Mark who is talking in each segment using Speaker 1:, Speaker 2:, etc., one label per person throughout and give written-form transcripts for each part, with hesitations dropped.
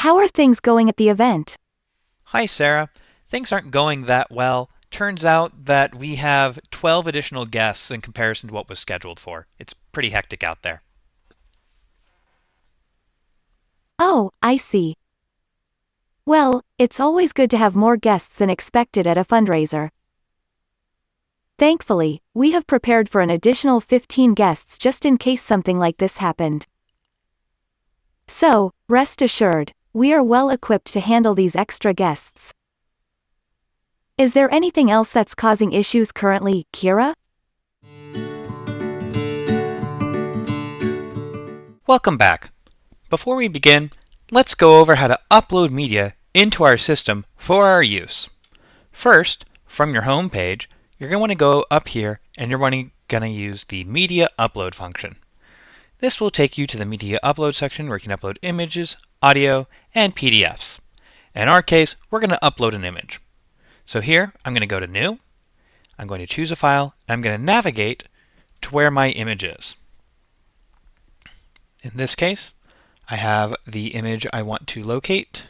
Speaker 1: how are things going at the event?
Speaker 2: Hi, Sarah. Things aren't going that well. Turns out that we have 12 additional guests in comparison to what was scheduled for. It's pretty hectic out there.
Speaker 1: Oh, I see. Well, it's always good to have more guests than expected at a fundraiser. Thankfully, we have prepared for an additional 15 guests just in case something like this happened. So, rest assured, we are well equipped to handle these extra guests. Is there anything else that's causing issues currently, Kira?
Speaker 2: Welcome back. Before we begin, let's go over how to upload media into our system for our use. First, from your home page, you're going to want to go up here and you're going to use the media upload function. This will take you to the media upload section where you can upload images, audio, and PDFs. In our case, we're going to upload an image. So here, I'm going to go to New, I'm going to choose a file, and I'm going to navigate to where my image is. In this case, I have the image I want to locate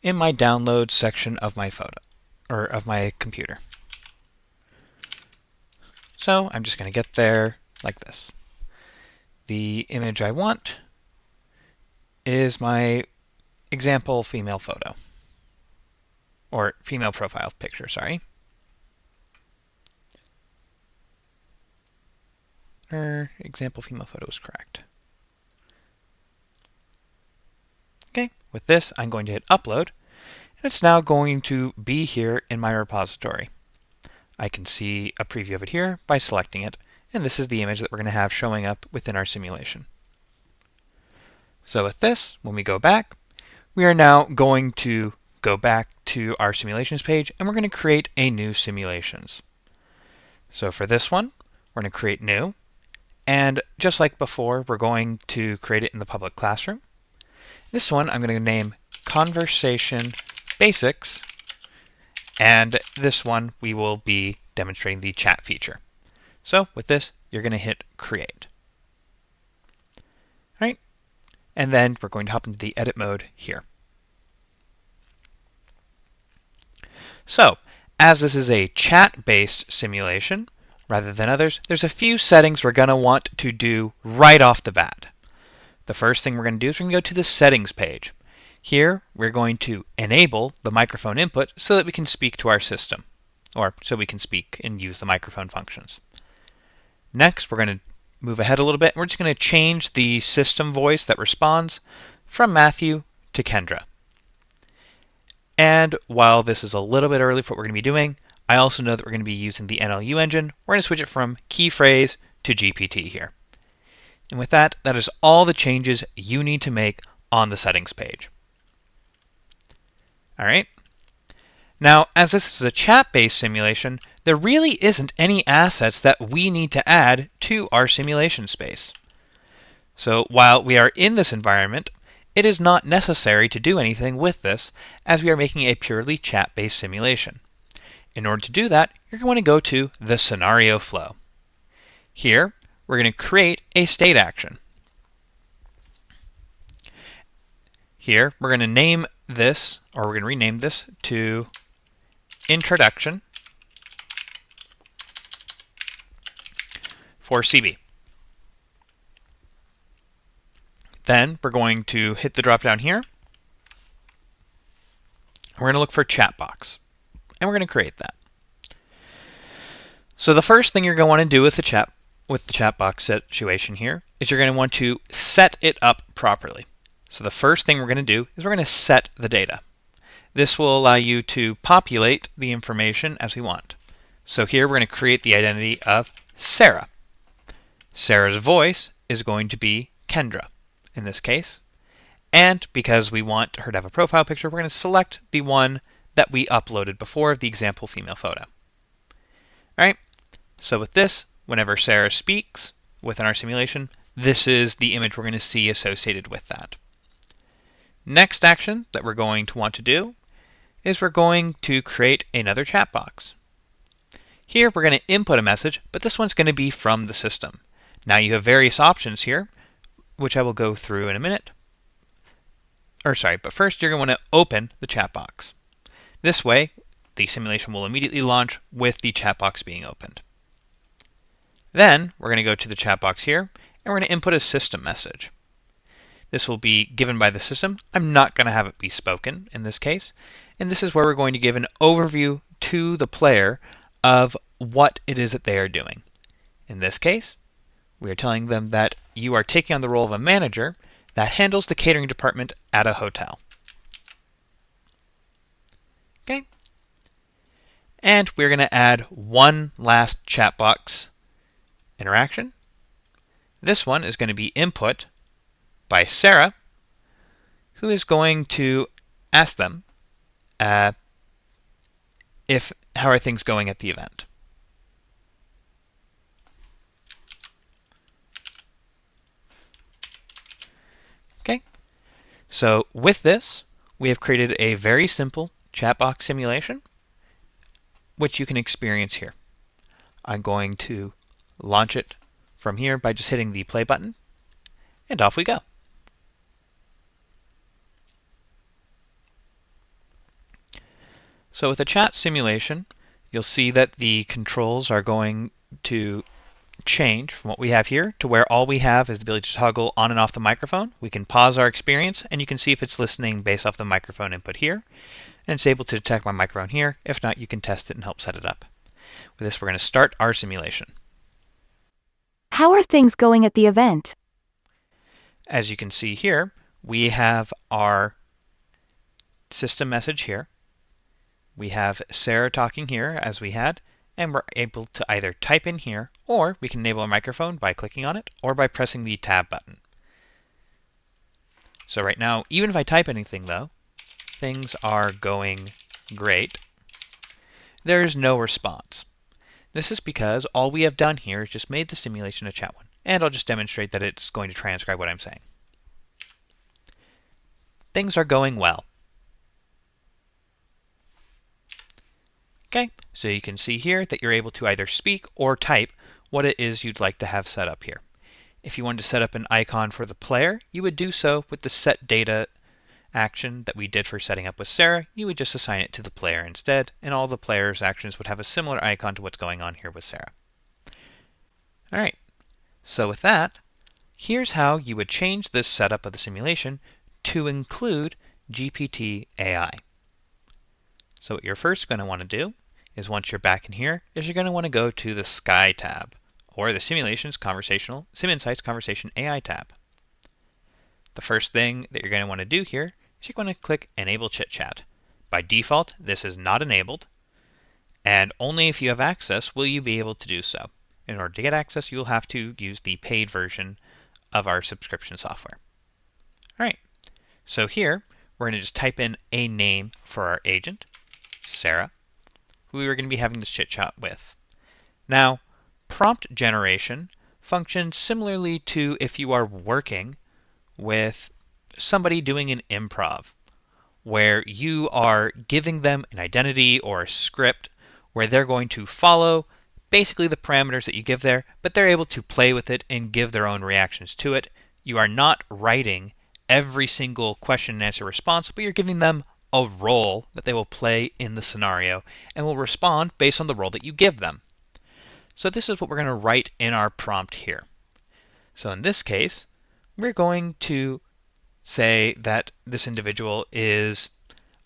Speaker 2: in my download section of my photo, or of my computer. So I'm just going to get there like this. The image I want is my example female photo, or female profile picture, sorry. Example female photo is correct. Okay, with this I'm going to hit upload, and it's now going to be here in my repository. I can see a preview of it here by selecting it, and this is the image that we're going to have showing up within our simulation. So with this, when we go back, we are now going to go back to our simulations page, and we're going to create a new simulations. So for this one, we're going to create new, and just like before, we're going to create it in the public classroom. This one I'm going to name Conversation Basics, and this one we will be demonstrating the chat feature. So with this, you're going to hit create. All right, and then we're going to hop into the edit mode here. So, as this is a chat-based simulation, rather than others, there's a few settings we're going to want to do right off the bat. The first thing we're going to do is we're going to go to the settings page. Here, we're going to enable the microphone input so that we can speak to our system, or so we can speak and use the microphone functions. Next, we're going to move ahead a little bit. We're just going to change the system voice that responds from Matthew to Kendra. And while this is a little bit early for what we're going to be doing, I also know that we're going to be using the NLU engine. We're going to switch it from key phrase to GPT here. And with that, that is all the changes you need to make on the settings page. All right. Now, as this is a chat-based simulation, there really isn't any assets that we need to add to our simulation space. So while we are in this environment, it is not necessary to do anything with this, as we are making a purely chat-based simulation. In order to do that, you're going to go to the scenario flow. Here, we're going to create a state action. Here, we're going to name this, or we're going to rename this to Introduction for CB. Then we're going to hit the drop down here. We're going to look for chat box, and we're going to create that. So the first thing you're going to want to do with the chat box situation here is you're going to want to set it up properly. So the first thing we're going to do is we're going to set the data. This will allow you to populate the information as we want. So here we're going to create the identity of Sarah. Sarah's voice is going to be Kendra in this case. And because we want her to have a profile picture, we're going to select the one that we uploaded before, the example female photo. All right. So with this, whenever Sarah speaks within our simulation, this is the image we're going to see associated with that. Next action that we're going to want to do is we're going to create another chat box. Here we're going to input a message, but this one's going to be from the system. Now you have various options here, which I will go through in a minute, but first you're going to want to open the chat box. This way, the simulation will immediately launch with the chat box being opened. Then we're going to go to the chat box here, and we're going to input a system message. This will be given by the system. I'm not going to have it be spoken in this case. And this is where we're going to give an overview to the player of what it is that they are doing. In this case, we are telling them that you are taking on the role of a manager that handles the catering department at a hotel. Okay. And we're going to add one last chat box interaction. This one is going to be input by Sarah, who is going to ask them how are things going at the event. Okay, so with this, we have created a very simple chat box simulation, which you can experience here. I'm going to launch it from here by just hitting the play button, and off we go. So with a chat simulation, you'll see that the controls are going to change from what we have here to where all we have is the ability to toggle on and off the microphone. We can pause our experience, and you can see if it's listening based off the microphone input here, and it's able to detect my microphone here. If not, you can test it and help set it up. With this, we're going to start our simulation.
Speaker 1: How are things going at the event?
Speaker 2: As you can see here, we have our system message here. We have Sarah talking here as we had, and we're able to either type in here, or we can enable a microphone by clicking on it, or by pressing the tab button. So right now, even if I type anything though, things are going great. There is no response. This is because all we have done here is just made the simulation a chat one, and I'll just demonstrate that it's going to transcribe what I'm saying. Things are going well. Okay, so you can see here that you're able to either speak or type what it is you'd like to have set up here. If you wanted to set up an icon for the player, you would do so with the set data action that we did for setting up with Sarah. You would just assign it to the player instead, and all the player's actions would have a similar icon to what's going on here with Sarah. Alright, so with that, here's how you would change this setup of the simulation to include GPT AI. So what you're first going to want to do is, once you're back in here, is you're going to want to go to the Sky tab, or the Simulations Conversational Sim Insights Conversation AI tab. The first thing that you're going to want to do here is you're going to click Enable Chit Chat. By default, this is not enabled, and only if you have access will you be able to do so. In order to get access, you'll have to use the paid version of our subscription software. Alright, so here we're going to just type in a name for our agent, Sarah, who we were going to be having this chit chat with. Now, prompt generation functions similarly to if you are working with somebody doing an improv, where you are giving them an identity or a script where they're going to follow basically the parameters that you give there, but they're able to play with it and give their own reactions to it. You are not writing every single question and answer response, but you're giving them a role that they will play in the scenario and will respond based on the role that you give them. So this is what we're going to write in our prompt here. So in this case, we're going to say that this individual is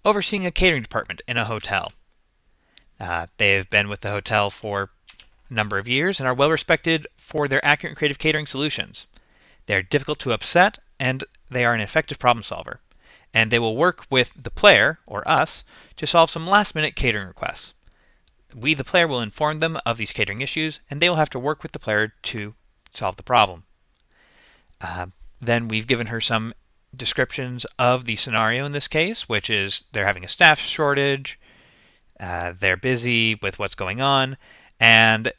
Speaker 2: overseeing a catering department in a hotel. They have been with the hotel for a number of years and are well respected for their accurate and creative catering solutions. They are difficult to upset, and they are an effective problem solver. And they will work with the player, or us, to solve some last-minute catering requests. We, the player, will inform them of these catering issues, and they will have to work with the player to solve the problem. Then we've given her some descriptions of the scenario in this case, which is they're having a staff shortage, they're busy with what's going on, and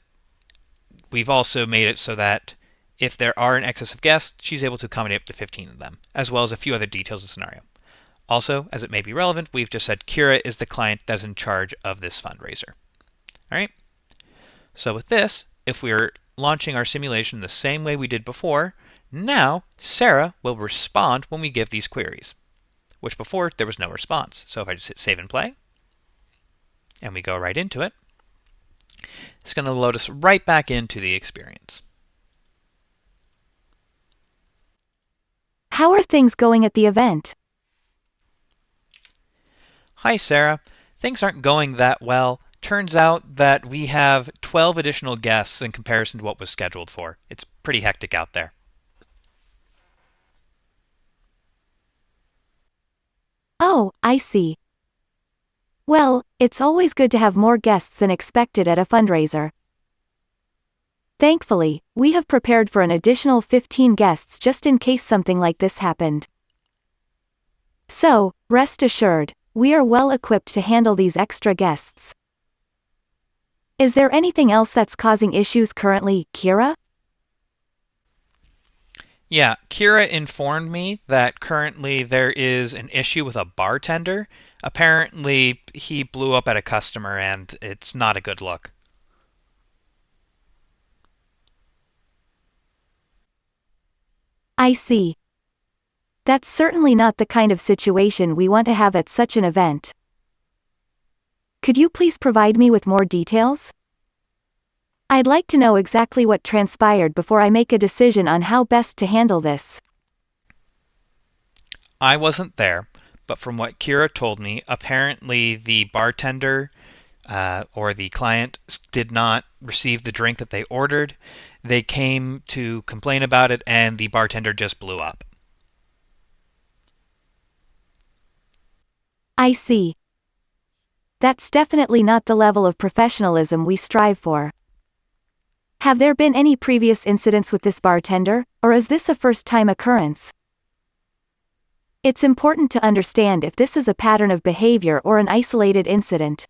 Speaker 2: we've also made it so that if there are an excess of guests, she's able to accommodate up to 15 of them, as well as a few other details of the scenario. Also, as it may be relevant, we've just said Kira is the client that's in charge of this fundraiser. Alright? So with this, if we're launching our simulation the same way we did before, now Sarah will respond when we give these queries. which before there was no response. So if I just hit save and play, and we go right into it, it's going to load us right back into the experience.
Speaker 1: How are things going at the event?
Speaker 2: Hi, Sarah. Things aren't going that well. Turns out that we have 12 additional guests in comparison to what was scheduled for. It's pretty hectic out there.
Speaker 1: Oh, I see. Well, it's always good to have more guests than expected at a fundraiser. Thankfully, we have prepared for an additional 15 guests just in case something like this happened. So, rest assured, we are well equipped to handle these extra guests. Is there anything else that's causing issues currently, Kira?
Speaker 2: Yeah, Kira informed me that currently there is an issue with a bartender. Apparently, he blew up at a customer and it's not a good look.
Speaker 1: I see. That's certainly not the kind of situation we want to have at such an event. Could you please provide me with more details? I'd like to know exactly what transpired before I make a decision on how best to handle this.
Speaker 2: I wasn't there, but from what Kira told me, apparently the bartender or the client did not receive the drink that they ordered. They came to complain about it, and the bartender just blew up.
Speaker 1: I see. That's definitely not the level of professionalism we strive for. Have there been any previous incidents with this bartender, or is this a first-time occurrence? It's important to understand if this is a pattern of behavior or an isolated incident.